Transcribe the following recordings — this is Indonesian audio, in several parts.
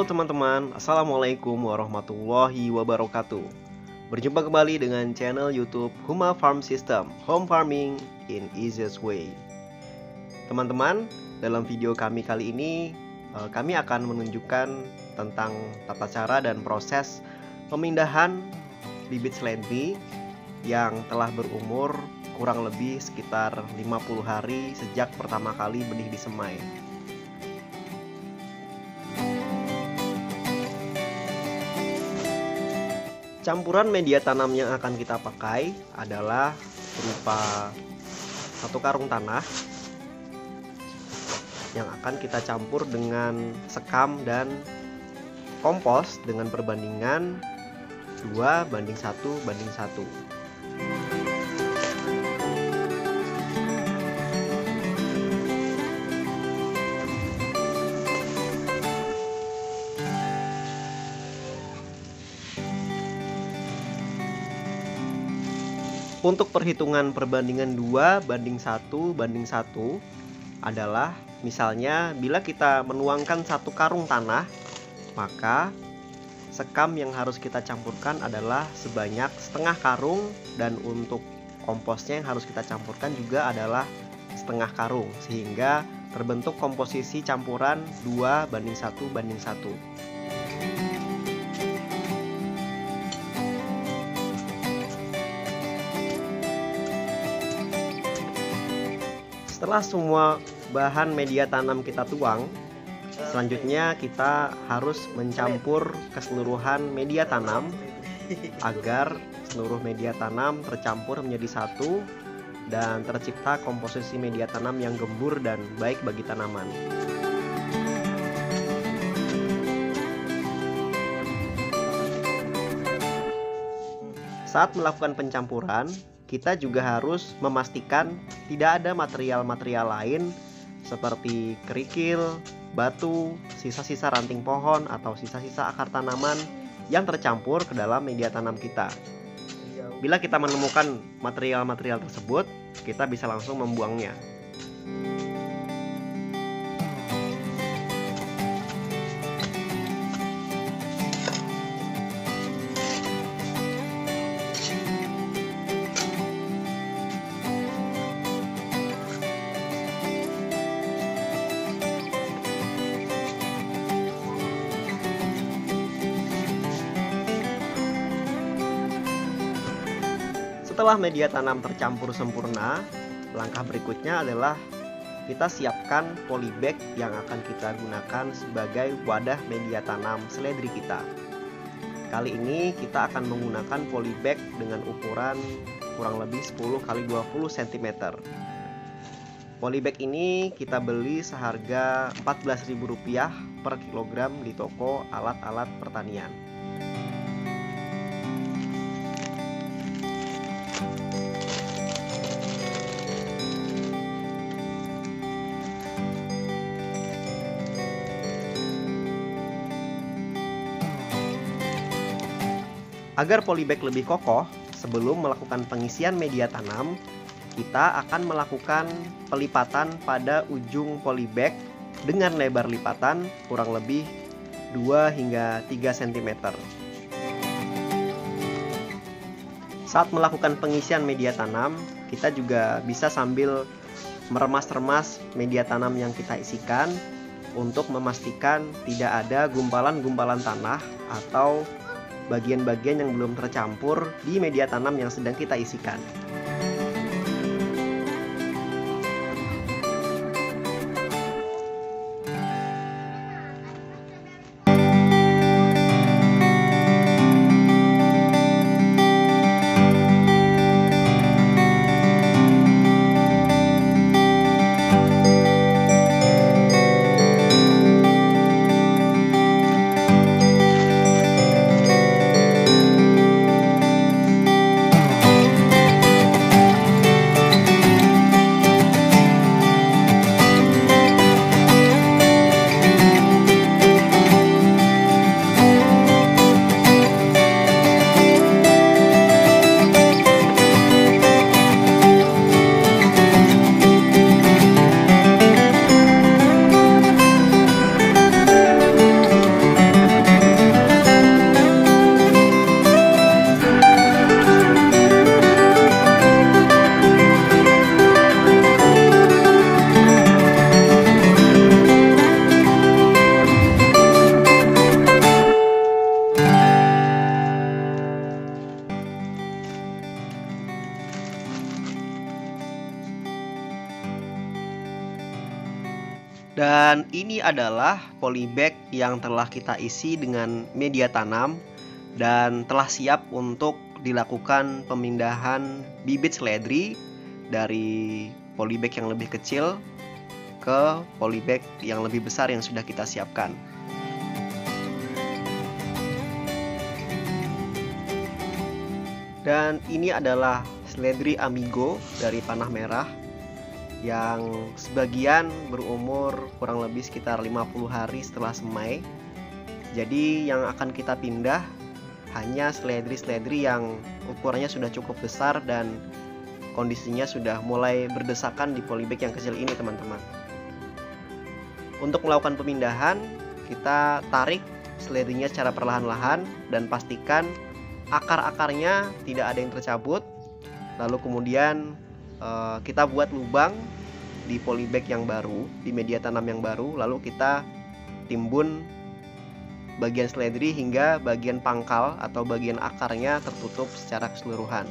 teman-teman, Assalamualaikum warahmatullahi wabarakatuh. Berjumpa kembali dengan channel YouTube Huma Farm System, Home Farming in Easiest Way. Teman-teman, dalam video kami kali ini kami akan menunjukkan tentang tata cara dan proses pemindahan bibit seledri yang telah berumur kurang lebih sekitar 50 hari sejak pertama kali benih disemai. Campuran media tanam yang akan kita pakai adalah berupa satu karung tanah yang akan kita campur dengan sekam dan kompos dengan perbandingan 2:1:1. Untuk perhitungan perbandingan 2:1:1 adalah misalnya bila kita menuangkan satu karung tanah, maka sekam yang harus kita campurkan adalah sebanyak setengah karung, dan untuk komposnya yang harus kita campurkan juga adalah setengah karung, sehingga terbentuk komposisi campuran 2:1:1. Setelah semua bahan media tanam kita tuang, selanjutnya kita harus mencampur keseluruhan media tanam agar seluruh media tanam tercampur menjadi satu dan tercipta komposisi media tanam yang gembur dan baik bagi tanaman. Saat melakukan pencampuran, kita juga harus memastikan tidak ada material-material lain seperti kerikil, batu, sisa-sisa ranting pohon, atau sisa-sisa akar tanaman yang tercampur ke dalam media tanam kita. Bila kita menemukan material-material tersebut, kita bisa langsung membuangnya. Setelah media tanam tercampur sempurna, langkah berikutnya adalah kita siapkan polybag yang akan kita gunakan sebagai wadah media tanam seledri kita. Kali ini kita akan menggunakan polybag dengan ukuran kurang lebih 10 x 20 cm. Polybag ini kita beli seharga Rp14.000 per kilogram di toko alat-alat pertanian. Agar polybag lebih kokoh, sebelum melakukan pengisian media tanam, kita akan melakukan pelipatan pada ujung polybag dengan lebar lipatan kurang lebih 2 hingga 3 cm. Saat melakukan pengisian media tanam, kita juga bisa sambil meremas-remas media tanam yang kita isikan untuk memastikan tidak ada gumpalan-gumpalan tanah atau bagian-bagian yang belum tercampur di media tanam yang sedang kita isikan. Dan ini adalah polybag yang telah kita isi dengan media tanam dan telah siap untuk dilakukan pemindahan bibit seledri dari polybag yang lebih kecil ke polybag yang lebih besar yang sudah kita siapkan. Dan ini adalah seledri Amigo dari panah merah yang sebagian berumur kurang lebih sekitar 50 hari setelah semai. Jadi yang akan kita pindah hanya seledri-seledri yang ukurannya sudah cukup besar dan kondisinya sudah mulai berdesakan di polybag yang kecil ini, teman-teman. Untuk melakukan pemindahan, kita tarik seledrinya secara perlahan-lahan dan pastikan akar-akarnya tidak ada yang tercabut. Lalu kemudian kita buat lubang di polybag yang baru, di media tanam yang baru, lalu kita timbun bagian seledri hingga bagian pangkal atau bagian akarnya tertutup secara keseluruhan.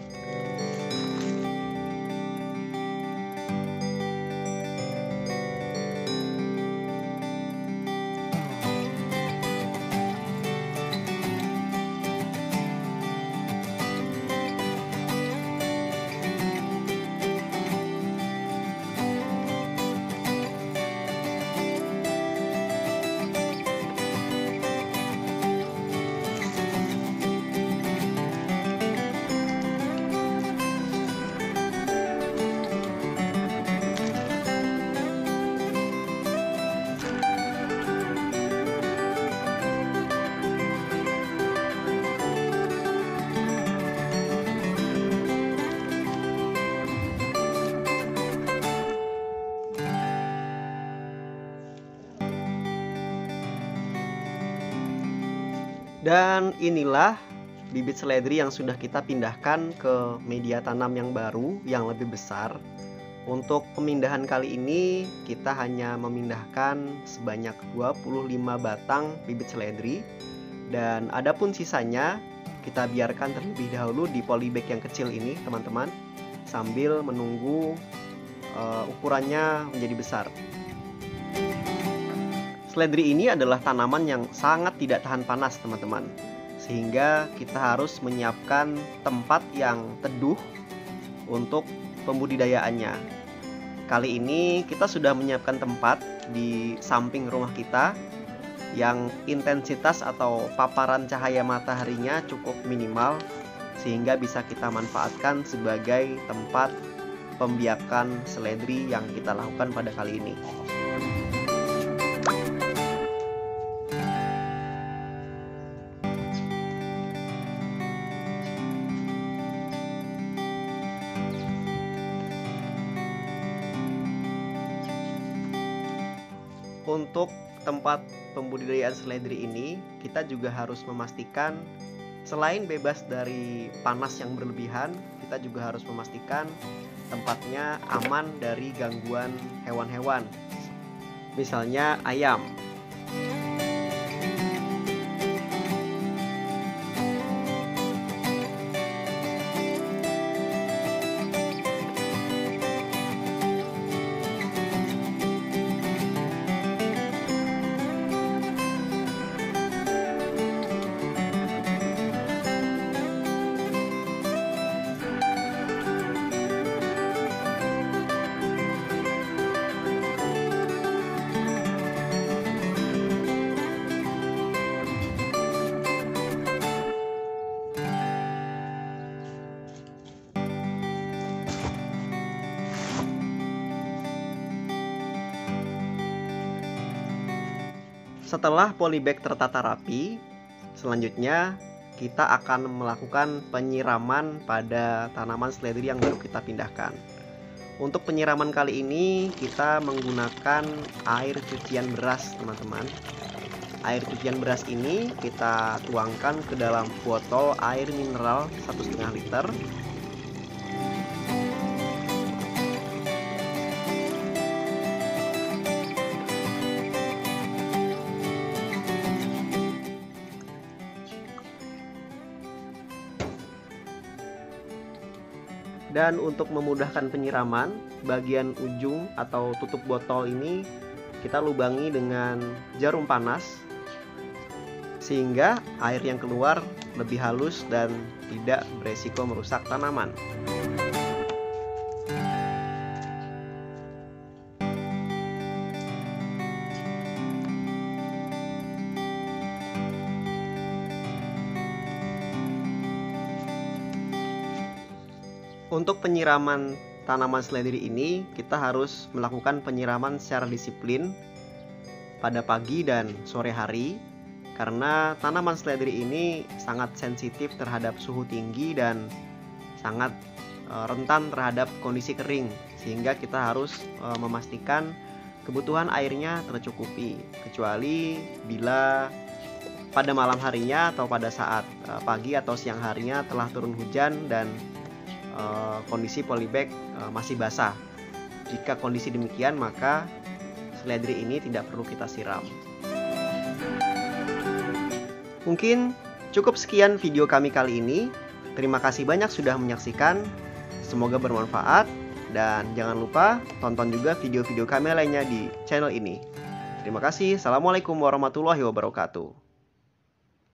Dan inilah bibit seledri yang sudah kita pindahkan ke media tanam yang baru, yang lebih besar. Untuk pemindahan kali ini, kita hanya memindahkan sebanyak 25 batang bibit seledri. Dan adapun sisanya, kita biarkan terlebih dahulu di polybag yang kecil ini, teman-teman, sambil menunggu ukurannya menjadi besar. Seledri ini adalah tanaman yang sangat tidak tahan panas, teman-teman. Sehingga kita harus menyiapkan tempat yang teduh untuk pembudidayaannya. Kali ini kita sudah menyiapkan tempat di samping rumah kita yang intensitas atau paparan cahaya mataharinya cukup minimal, sehingga bisa kita manfaatkan sebagai tempat pembiakan seledri yang kita lakukan pada kali ini. Untuk tempat pembudidayaan seledri ini, kita juga harus memastikan selain bebas dari panas yang berlebihan, kita juga harus memastikan tempatnya aman dari gangguan hewan-hewan, misalnya ayam. Setelah polybag tertata rapi, selanjutnya kita akan melakukan penyiraman pada tanaman seledri yang baru kita pindahkan. Untuk penyiraman kali ini kita menggunakan air cucian beras, teman-teman. Air cucian beras ini kita tuangkan ke dalam botol air mineral 1,5 liter. Dan untuk memudahkan penyiraman, bagian ujung atau tutup botol ini kita lubangi dengan jarum panas sehingga air yang keluar lebih halus dan tidak beresiko merusak tanaman. Untuk penyiraman tanaman seledri ini, kita harus melakukan penyiraman secara disiplin pada pagi dan sore hari, karena tanaman seledri ini sangat sensitif terhadap suhu tinggi dan sangat rentan terhadap kondisi kering, sehingga kita harus memastikan kebutuhan airnya tercukupi, kecuali bila pada malam harinya atau pada saat pagi atau siang harinya telah turun hujan dan kondisi polybag masih basah. Jika kondisi demikian, maka seledri ini tidak perlu kita siram. Mungkin cukup sekian video kami kali ini. Terima kasih banyak sudah menyaksikan. Semoga bermanfaat, dan jangan lupa tonton juga video-video kami lainnya di channel ini. Terima kasih. Assalamualaikum warahmatullahi wabarakatuh.